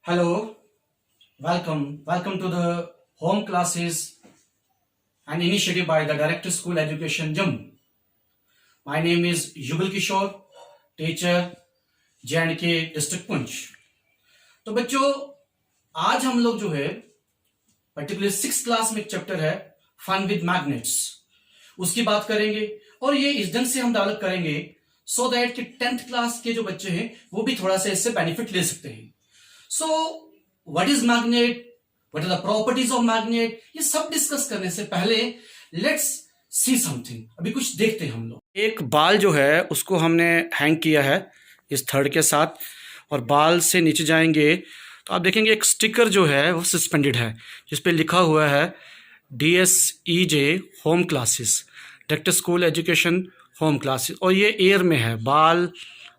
Hello, welcome to the home classes and initiative by the Director School Education Jammu. My name is Yugal Kishore, teacher J&K district Poonch. तो बच्चों आज हम लोग जो है particular 6th class में एक चैप्टर है फन विद मैग्नेट्स, उसकी बात करेंगे और ये इस ढंग से हम डेवलप करेंगे सो दैट कि 10th क्लास के जो बच्चे हैं वो भी थोड़ा सा इससे बेनिफिट ले सकते हैं। So what is magnet, what are the properties of magnet, ये सब डिस्कस करने से पहले लेट्स सी समथिंग। अभी कुछ देखते हैं हम लोग। एक बाल जो है उसको हमने हैंग किया है इस थर्ड के साथ और बाल से नीचे जाएंगे तो आप देखेंगे एक स्टिकर जो है वो सस्पेंडेड है जिस पे लिखा हुआ है DSEJ home classes, director school education home classes, और ये एयर में है बाल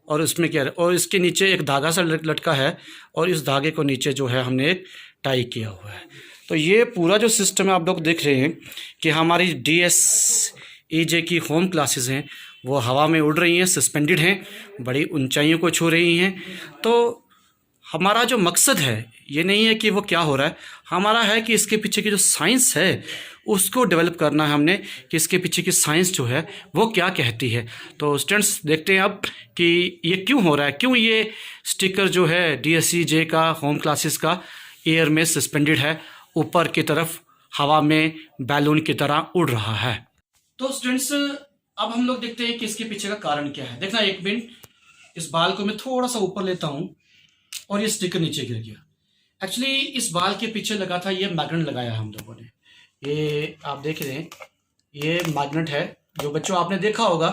और इसमें क्या है और इसके नीचे एक धागा सा लटका है और इस धागे को नीचे जो है हमने एक टाई किया हुआ है। तो ये पूरा जो सिस्टम है आप लोग देख रहे हैं कि हमारी DSEJ की होम क्लासेस हैं वो हवा में उड़ रही हैं, सस्पेंडेड हैं, बड़ी ऊंचाइयों को छू रही हैं। तो हमारा जो मकसद है ये नहीं है कि वो क्या हो रहा है, हमारा है कि इसके पीछे की जो साइंस है उसको डेवलप करना है हमने कि इसके पीछे की साइंस जो है वो क्या कहती है। तो स्टूडेंट्स देखते हैं अब कि ये क्यों हो रहा है, क्यों ये स्टिकर जो है DSEJ का होम क्लासेस का एयर में सस्पेंडेड है, ऊपर की तरफ हवा में बैलून की तरह उड़ रहा है। तो स्टूडेंट्स अब हम लोग देखते हैं कि इसके पीछे का कारण क्या है। देखना एक मिनट, इस बाल को मैं थोड़ा सा ऊपर लेता हूँ और ये स्टिकर नीचे गिर गया। एक्चुअली इस बाल के पीछे लगा था ये मैग्नेट लगाया हम लोगों ने, ये आप देख रहे हैं ये मैग्नेट है जो बच्चों आपने देखा होगा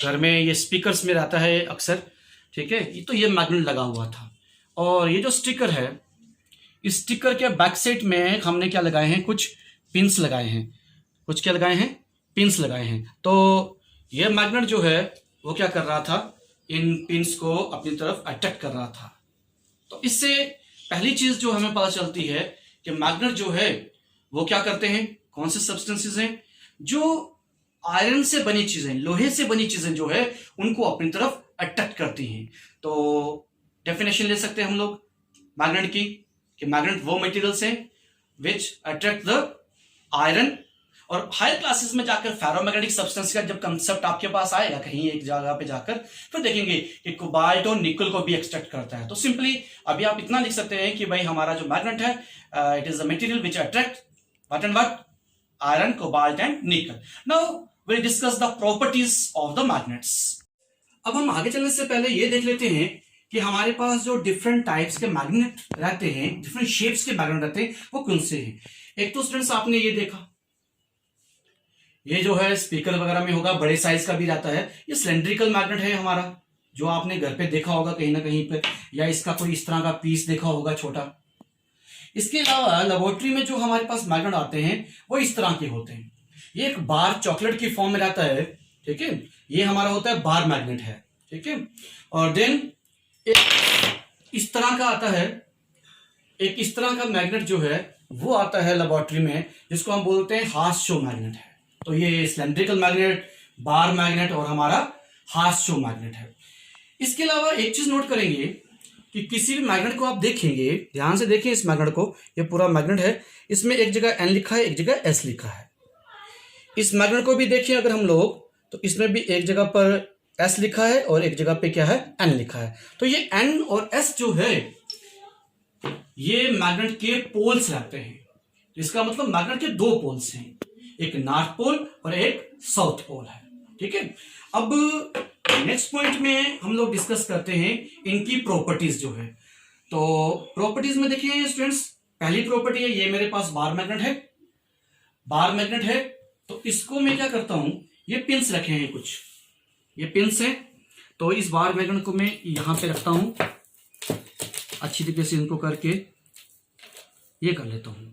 घर में, ये स्पीकर्स में रहता है अक्सर, ठीक है। तो ये मैग्नेट लगा हुआ था और ये जो स्टिकर है इस स्टिकर के बैक साइड में हमने क्या लगाए हैं, कुछ पिंस लगाए हैं, कुछ क्या लगाए हैं, पिंस लगाए हैं। तो ये मैग्नेट जो है वो क्या कर रहा था, इन पिंस को अपनी तरफ अट्रैक्ट कर रहा था। तो इससे पहली चीज जो हमें पता चलती है कि मैग्नेट जो है वो क्या करते हैं, कौन से सब्सटेंसेस हैं, जो आयरन से बनी चीजें, लोहे से बनी चीजें जो है उनको अपनी तरफ अट्रैक्ट करती हैं। तो डेफिनेशन ले सकते हैं हम लोग मैग्नेट की कि मैग्नेट वो मटेरियल्स हैं विच अट्रैक्ट द आयरन। और हायर क्लासेस में जाकर फेरोमैग्नेटिक सब्सटेंस का जब कंसेप्ट आपके पास आएगा कहीं एक जगह पे जाकर, फिर देखेंगे कि कोबाल्ट और निकल को भी एक्सट्रैक्ट करता है। तो सिंपली अभी आप इतना लिख सकते हैं कि भाई हमारा जो मैग्नेट है it is a material which attract what and what, iron, cobalt and निकल। Now will discuss the properties of the magnets. अब हम आगे चलने से पहले ये देख लेते हैं कि हमारे पास जो डिफरेंट टाइप्स के मैग्नेट रहते हैं, डिफरेंट शेप्स के मैग्नेट रहते हैं, वो कौन से हैं। एक तो स्टूडेंट्स आपने ये देखा, ये जो है स्पीकर वगैरह में होगा, बड़े साइज का भी रहता है, ये सिलेंड्रिकल मैग्नेट है हमारा, जो आपने घर पे देखा होगा कहीं ना कहीं पे, या इसका कोई इस तरह का पीस देखा होगा छोटा। इसके अलावा लेबोरेटरी में जो हमारे पास मैग्नेट आते हैं वो इस तरह के होते हैं। ये एक बार चॉकलेट की फॉर्म में रहता है, ठीक है, ये हमारा होता है बार मैग्नेट है, ठीक है। और देन एक इस तरह का आता है, एक इस तरह का मैग्नेट जो है वो आता है लेबोरेटरी में, जिसको हम बोलते हैं हार्स शो मैग्नेट है। तो ये सिलेंड्रिकल मैग्नेट, बार मैग्नेट और हमारा हार्स शो मैग्नेट है। इसके अलावा एक चीज नोट करेंगे कि किसी भी मैग्नेट को आप देखेंगे, ध्यान से देखें इस मैग्नेट को, ये पूरा मैग्नेट है, इसमें एक जगह N लिखा है, एक जगह S लिखा है। इस मैग्नेट को भी देखें अगर हम लोग, तो इसमें भी एक जगह पर S लिखा है और एक जगह पे क्या है, N लिखा है। तो ये N और S जो है ये मैग्नेट के पोल्स रहते हैं। इसका मतलब मैग्नेट के दो पोल्स हैं, एक नॉर्थ पोल और एक साउथ पोल है, ठीक है। अब नेक्स्ट पॉइंट में हम लोग डिस्कस करते हैं इनकी प्रॉपर्टीज जो है। तो प्रॉपर्टीज में देखिए स्टूडेंट्स, पहली प्रॉपर्टी है ये मेरे पास बार मैग्नेट है, बार मैग्नेट है, तो इसको मैं क्या करता हूं, ये पिंस रखे हैं कुछ, ये पिंस है, तो इस बार मैग्नेट को मैं यहां पे रखता हूं, अच्छी तरीके से इनको करके ये कर लेता हूं।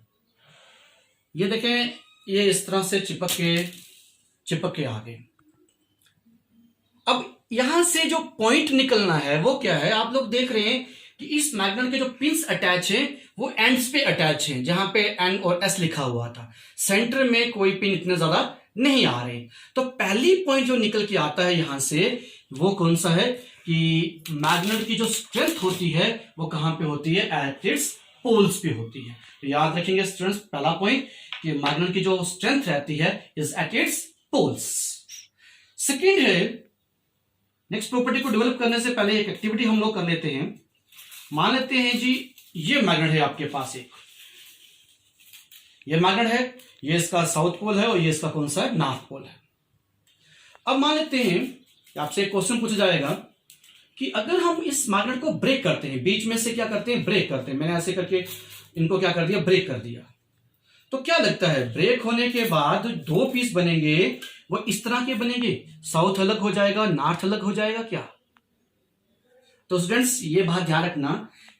ये देखें ये इस तरह से चिपक के आ गए। अब यहां से जो पॉइंट निकलना है वो क्या है, आप लोग देख रहे हैं कि इस मैग्नेट के जो पिंस अटैच हैं वो एंड्स पे अटैच हैं, जहां पे N और S लिखा हुआ था। सेंटर में कोई पिन इतने ज्यादा नहीं आ रहे। तो पहली पॉइंट जो निकल के आता है यहां से वो कौन सा है कि मैग्नेट की जो स्ट्रेंथ होती है वो कहां पे होती है, एट इट्स पोल्स पे होती है। तो याद रखेंगे स्टूडेंट्स, पहला पॉइंट कि मैग्नेट की जो स्ट्रेंथ रहती है is at its poles. Second है, नेक्स्ट प्रॉपर्टी को डेवलप करने से पहले एक एक्टिविटी हम लोग कर लेते हैं। मान लेते हैं जी ये मैग्नेट है आपके पास, एक ये मैग्नेट है, ये इसका साउथ पोल है और ये इसका कौन सा है, नॉर्थ पोल है। अब मान लेते हैं कि आपसे एक क्वेश्चन पूछा जाएगा कि अगर हम इस मैग्नेट को ब्रेक करते हैं, बीच में से क्या करते हैं, ब्रेक करते हैं, मैंने ऐसे करके इनको क्या कर दिया, ब्रेक कर दिया, तो क्या लगता है ब्रेक होने के बाद दो पीस बनेंगे वो इस तरह के बनेंगे, साउथ अलग हो जाएगा, नॉर्थ अलग हो जाएगा क्या? तो स्टूडेंट्स ये बात ध्यान रखना,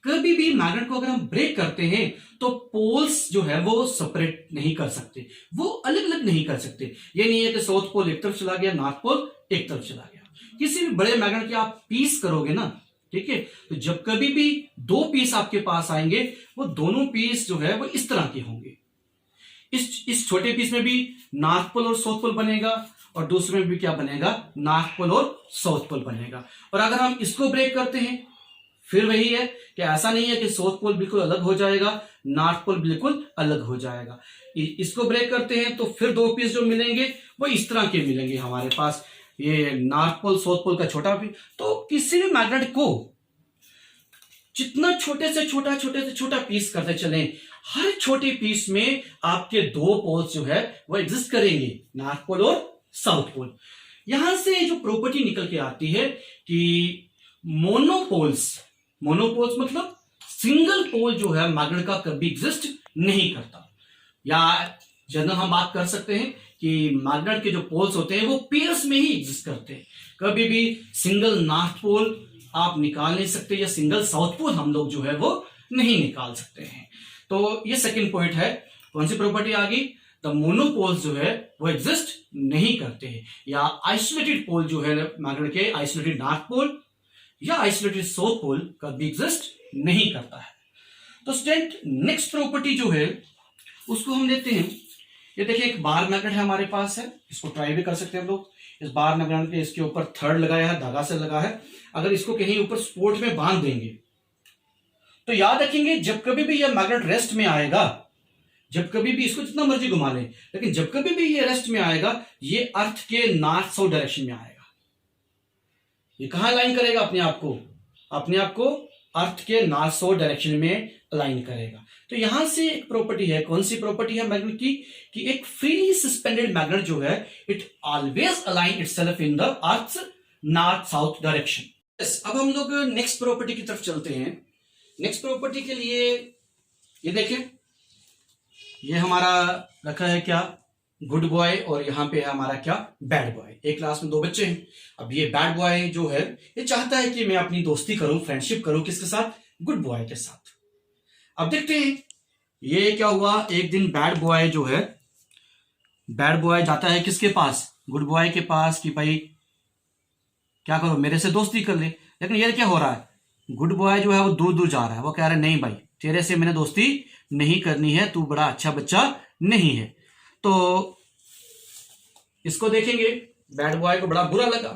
कभी भी मैग्नेट को अगर हम ब्रेक करते हैं तो पोल्स जो है वो सेपरेट नहीं कर सकते, वो अलग अलग नहीं कर सकते। ये नहीं है कि साउथ पोल एक तरफ चला गया, नॉर्थ पोल एक तरफ चला गया। किसी भी बड़े मैग्नेट के आप पीस करोगे ना, ठीक है, तो जब कभी भी दो पीस आपके पास आएंगे वो दोनों पीस जो है वो इस तरह के होंगे। इस छोटे पीस में भी नॉर्थ पोल और साउथ पोल बनेगा और दूसरे में भी क्या बनेगा, नॉर्थ पोल और साउथ पोल बनेगा। और अगर हम इसको ब्रेक करते हैं फिर वही है कि ऐसा नहीं है कि साउथ पोल बिल्कुल अलग हो जाएगा, नॉर्थ पोल बिल्कुल अलग हो जाएगा। इसको ब्रेक करते हैं तो फिर दो पीस जो मिलेंगे वो इस तरह के मिलेंगे हमारे पास, ये नॉर्थ पोल साउथ पोल का छोटा पीस। तो किसी भी मैग्नेट को जितना छोटे से छोटा पीस करते चलें, हर छोटे पीस में आपके दो पोल्स जो है वो एग्जिस्ट करेंगे, नॉर्थ पोल और साउथ पोल। यहां से जो प्रॉपर्टी निकल के आती है कि मोनोपोल्स मतलब सिंगल पोल जो है मैग्नेट का कभी एग्जिस्ट नहीं करता। या जनरल हम बात कर सकते हैं कि मैग्नेट के जो पोल्स होते हैं वो पेयर्स में ही एग्जिस्ट करते हैं, कभी भी सिंगल नॉर्थ पोल आप निकाल नहीं सकते या सिंगल साउथ पोल हम लोग जो है वो नहीं निकाल सकते हैं। तो ये सेकंड पॉइंट है। कौन सी प्रॉपर्टी आ गई, द मोनोपोल्स जो है वो एग्जिस्ट नहीं करते हैं, या आइसोलेटेड पोल जो है मैग्नेट के, आइसोलेटेड नॉर्थ पोल या आइसोलेटेड साउथ पोल कभी एग्जिस्ट नहीं करता है। तो स्टूडेंट नेक्स्ट प्रॉपर्टी जो है उसको हम लेते हैं। ये देखिए एक बार मैग्नेट है हमारे पास है, इसको ट्राई भी कर सकते हैं हम लोग। इस बार मैग्नेट के इसके ऊपर थर्ड लगाया है, धागा से लगा है। अगर इसको कहीं ऊपर सपोर्ट में बांध देंगे तो याद रखेंगे जब कभी भी यह मैग्नेट रेस्ट में आएगा, जब कभी भी इसको जितना मर्जी घुमा लें, लेकिन जब कभी भी ये रेस्ट में आएगा ये अर्थ के नॉर्थ साउथ डायरेक्शन में आएगा। ये कहां अलाइन करेगा अपने आप को अर्थ के नॉर्थ साउथ डायरेक्शन में अलाइन करेगा। तो यहां से एक प्रॉपर्टी है, कौन सी प्रॉपर्टी है मैग्नेट की, कि एक फ्रीली सस्पेंडेड मैग्नेट जो है it always align itself in the earth north south direction. अब हम लोग नेक्स्ट प्रॉपर्टी की तरफ चलते हैं। नेक्स्ट प्रॉपर्टी के लिए ये देखें, ये हमारा रखा है क्या, गुड बॉय, और यहाँ पे है हमारा क्या, बैड बॉय। एक क्लास में दो बच्चे हैं। अब ये बैड बॉय जो है ये चाहता है कि मैं अपनी दोस्ती करूं, फ्रेंडशिप करूं, किसके साथ, गुड बॉय के साथ। अब देखते हैं ये क्या हुआ। एक दिन बैड बॉय जो है, बैड बॉय जाता है किसके पास, गुड बॉय के पास, कि भाई क्या करो मेरे से दोस्ती कर ले। लेकिन ये क्या हो रहा है, गुड बॉय जो है वो दूर दूर जा रहा है, वो कह रहा है नहीं भाई तेरे से मैंने दोस्ती नहीं करनी है, तू बड़ा अच्छा बच्चा नहीं है। तो इसको देखेंगे, बैड बॉय को बड़ा बुरा लगा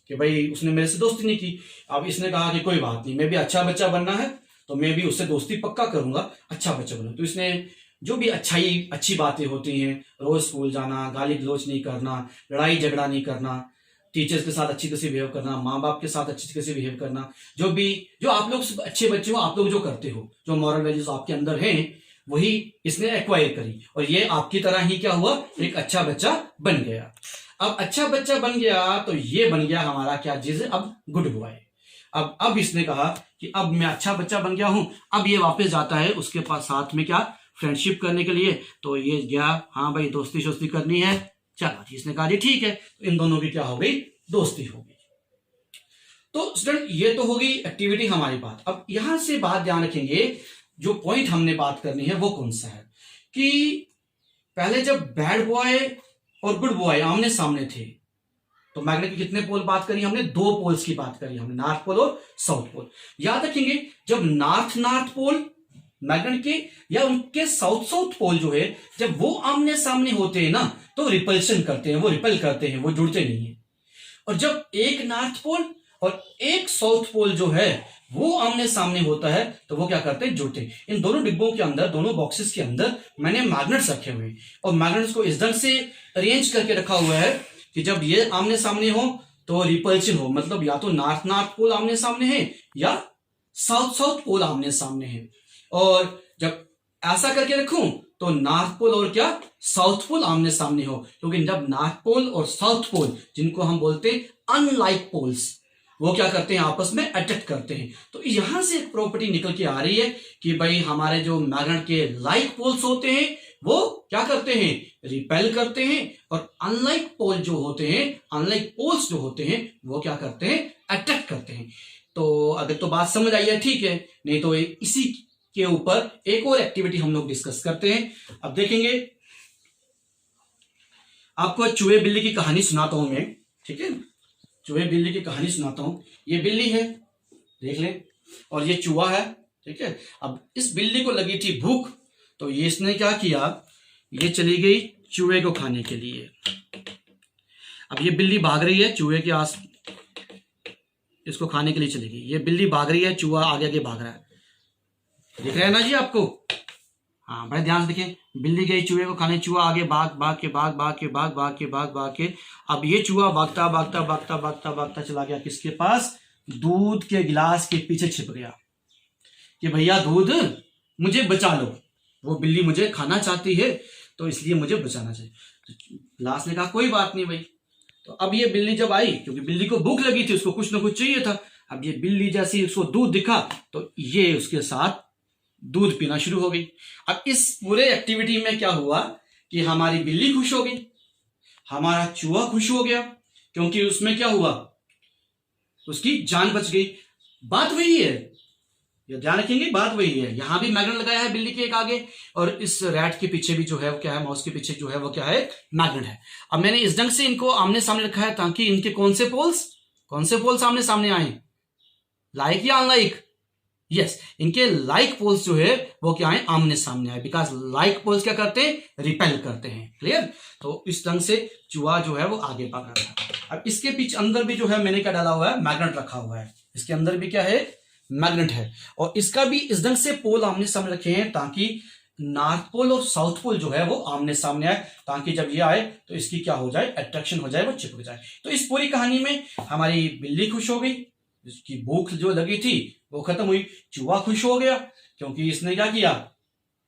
कि भाई उसने मेरे से दोस्ती नहीं की। अब इसने कहा कि कोई बात नहीं, मैं भी अच्छा बच्चा बनना है तो मैं भी उससे दोस्ती पक्का करूंगा, अच्छा बच्चा बनूंगा। तो इसने जो भी अच्छी बातें होती हैं, रोज स्कूल जाना, गाली गलौज नहीं करना, लड़ाई झगड़ा नहीं करना, टीचर्स के साथ अच्छी तरह बिहेव करना, माँ बाप के साथ अच्छी तरह से बिहेव करना, जो आप लोग अच्छे बच्चे हो, आप लोग जो करते हो, जो मॉरल वैल्यूज आपके अंदर हैं वही इसने एक्वायर करी, और ये आपकी तरह ही क्या हुआ, एक अच्छा बच्चा बन गया। अब अच्छा बच्चा बन गया तो ये बन गया हमारा क्या चीज है, अब गुड बॉय। अब इसने कहा कि अब मैं अच्छा बच्चा बन गया हूं। अब ये वापस जाता है उसके पास साथ में क्या, फ्रेंडशिप करने के लिए। तो ये गया, हाँ भाई दोस्ती शोस्ती करनी है, चलो जी। इसने कहा जी ठीक है, तो इन दोनों की क्या हो गई, दोस्ती हो गई। तो स्टूडेंट ये तो होगी एक्टिविटी हमारी बात। अब यहां से बात ध्यान रखेंगे, जो पॉइंट हमने बात करनी है वो कौन सा है, कि पहले जब बैड बॉय और गुड बॉय आमने सामने थे तो मैग्नेट की कितने पोल बात करी हमने, दो पोल्स की बात करी हमने, नॉर्थ पोल और साउथ पोल। याद रखेंगे जब नॉर्थ पोल मैग्नेट के या उनके साउथ पोल जो है, जब वो आमने सामने होते हैं ना तो रिपल्शन करते हैं, वो रिपेल करते हैं, वो जुड़ते नहीं है। और जब एक नॉर्थ पोल और एक साउथ पोल जो है वो आमने सामने होता है तो वो क्या करते हैं, जुड़ते हैं। इन दोनों डिब्बों के अंदर, दोनों बॉक्सेस के अंदर मैंने मैग्नेट्स रखे हुए और मैग्नेट्स को इस ढंग से अरेंज करके रखा हुआ है कि जब ये आमने सामने हो तो रिपल्शन हो, मतलब या तो नॉर्थ नॉर्थ पोल आमने सामने है या साउथ साउथ पोल आमने सामने है। और जब ऐसा करके रखूं तो नॉर्थ पोल और क्या, साउथ पोल आमने सामने हो, क्योंकि जब नॉर्थ पोल और साउथ पोल, जिनको हम बोलते हैं अनलाइक पोल्स, वो क्या करते हैं, आपस में अट्रैक्ट करते हैं। तो यहां से एक प्रॉपर्टी निकल के आ रही है कि भाई हमारे जो मैग्नेट के लाइक पोल्स होते हैं वो क्या करते हैं, रिपेल करते हैं, और अनलाइक पोल जो होते हैं, अनलाइक पोल्स जो होते हैं वो क्या करते हैं, अट्रैक्ट करते हैं। तो अगर तो बात समझ आई है ठीक है, नहीं तो इसी के ऊपर एक और एक्टिविटी हम लोग डिस्कस करते हैं। अब देखेंगे, आपको चूहे बिल्ली की कहानी सुनाता हूं मैं, ठीक है, चूहे बिल्ली की कहानी सुनाता हूं। ये बिल्ली है, देख लें, और ये चूहा है, ठीक है। अब इस बिल्ली को लगी थी भूख, तो ये इसने क्या किया, ये चली गई चूहे को खाने के लिए। अब ये बिल्ली भाग रही है चूहे के आस, इसको खाने के लिए चली गई। ये बिल्ली भाग रही है, चूहा आगे आगे भाग रहा है, दिख रहा है ना जी आपको? हाँ, बड़े ध्यान से देखें। बिल्ली गई चूहे को खाने, चूहा आगे भाग भाग के भाग के। अब ये चूहा भागता भागता भागता भागता भागता चला गया किसके पास, दूध के गिलास के पीछे छिप गया कि भैया दूध मुझे बचा लो, वो बिल्ली मुझे खाना चाहती है तो इसलिए मुझे बचाना चाहिए। तो गिलास ने कहा कोई बात नहीं भाई। तो अब ये बिल्ली जब आई, क्योंकि बिल्ली को भूख लगी थी, उसको कुछ ना कुछ चाहिए था। अब ये बिल्ली जैसे उसको दूध दिखा तो ये उसके साथ दूध पीना शुरू हो गई। अब इस पूरे एक्टिविटी में क्या हुआ कि हमारी बिल्ली खुश हो गई, हमारा चूहा खुश हो गया, क्योंकि उसमें क्या हुआ, उसकी जान बच गई। बात वही है, ये ध्यान रखेंगे, बात वही है। यहां भी मैग्नेट लगाया है बिल्ली के एक आगे, और इस रैट के पीछे भी जो है वो क्या है, माउस के पीछे जो है वो क्या है, मैग्नेट है। अब मैंने इस ढंग से इनको आमने सामने रखा है ताकि इनके कौन से पोल्स आमने सामने आए, लाइक या अनलाइक? यस, इनके लाइक पोल्स जो है वो क्या है, आमने सामने आए, बिकॉज लाइक पोल्स क्या करते हैं, रिपेल करते हैं। क्लियर? तो इस ढंग से चूहा जो है वो आगे भाग रहा था। अब इसके पीछे अंदर भी जो है मैंने क्या डाला हुआ है, मैग्नेट रखा हुआ है। इसके अंदर भी क्या है, मैग्नेट है, और इसका भी इस ढंग से पोल आमने सामने रखे हैं ताकि नॉर्थ पोल और साउथ पोल जो है वो आमने सामने आए, ताकि जब ये आए तो इसकी क्या हो जाए, अट्रैक्शन हो जाए, वो चिपक जाए। तो इस पूरी कहानी में हमारी बिल्ली खुश हो गई, इसकी भूख जो लगी थी वो खत्म हुई, चूहा खुश हो गया क्योंकि इसने क्या किया,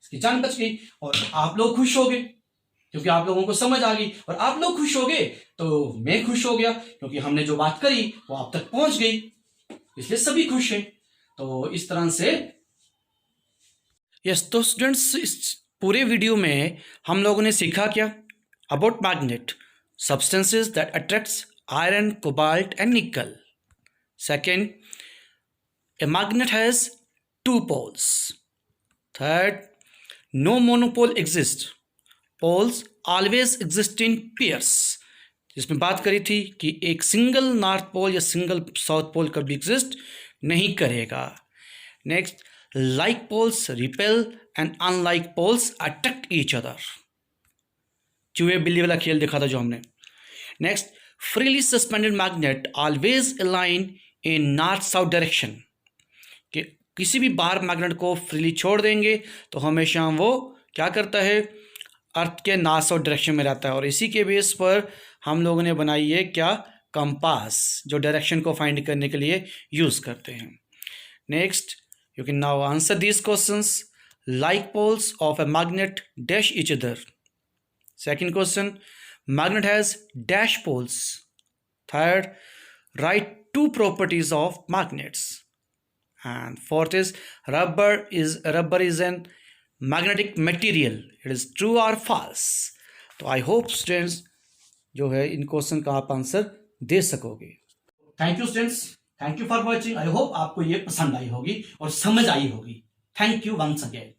इसकी जान बच गई, और आप लोग खुश हो गए क्योंकि आप लोगों को समझ आ गई, और आप लोग खुश हो गए तो मैं खुश हो गया क्योंकि हमने जो बात करी वो आप तक पहुंच गई, इसलिए सभी खुश हैं। तो इस तरह से यस, तो स्टूडेंट्स इस पूरे वीडियो में हम लोगों ने सीखा क्या, about magnet, substances that attracts iron, cobalt and निकल। Second, a magnet has two poles. Third, no monopole exists. Poles always exist in pairs. जिसमें बात करी थी कि एक सिंगल नॉर्थ पोल या सिंगल साउथ पोल कभी एग्जिस्ट नहीं करेगा। Next, like poles repel and unlike poles attract each other. चूहे बिल्ली वाला खेल देखा था जो हमने। Next, freely suspended magnet always align in north south direction. कि किसी भी बाहर मैग्नेट को फ्रीली छोड़ देंगे तो हमेशा वो क्या करता है, अर्थ के नॉर्थ साउथ डायरेक्शन में रहता है, और इसी के बेस पर हम लोगों ने बनाई है क्या, कंपास, जो डायरेक्शन को फाइंड करने के लिए यूज़ करते हैं। Next, you can now answer these questions. Like poles of a magnet dash each other. Second question, magnet has dash poles. Third, write two properties of magnets. And fourth is rubber is an magnetic material. It is true or false. तो I hope students जो है इन question का आप answer दे सकोगे। Thank you students, thank you for watching. I hope आपको ये पसंद आई होगी और समझ आई होगी। Thank you once again.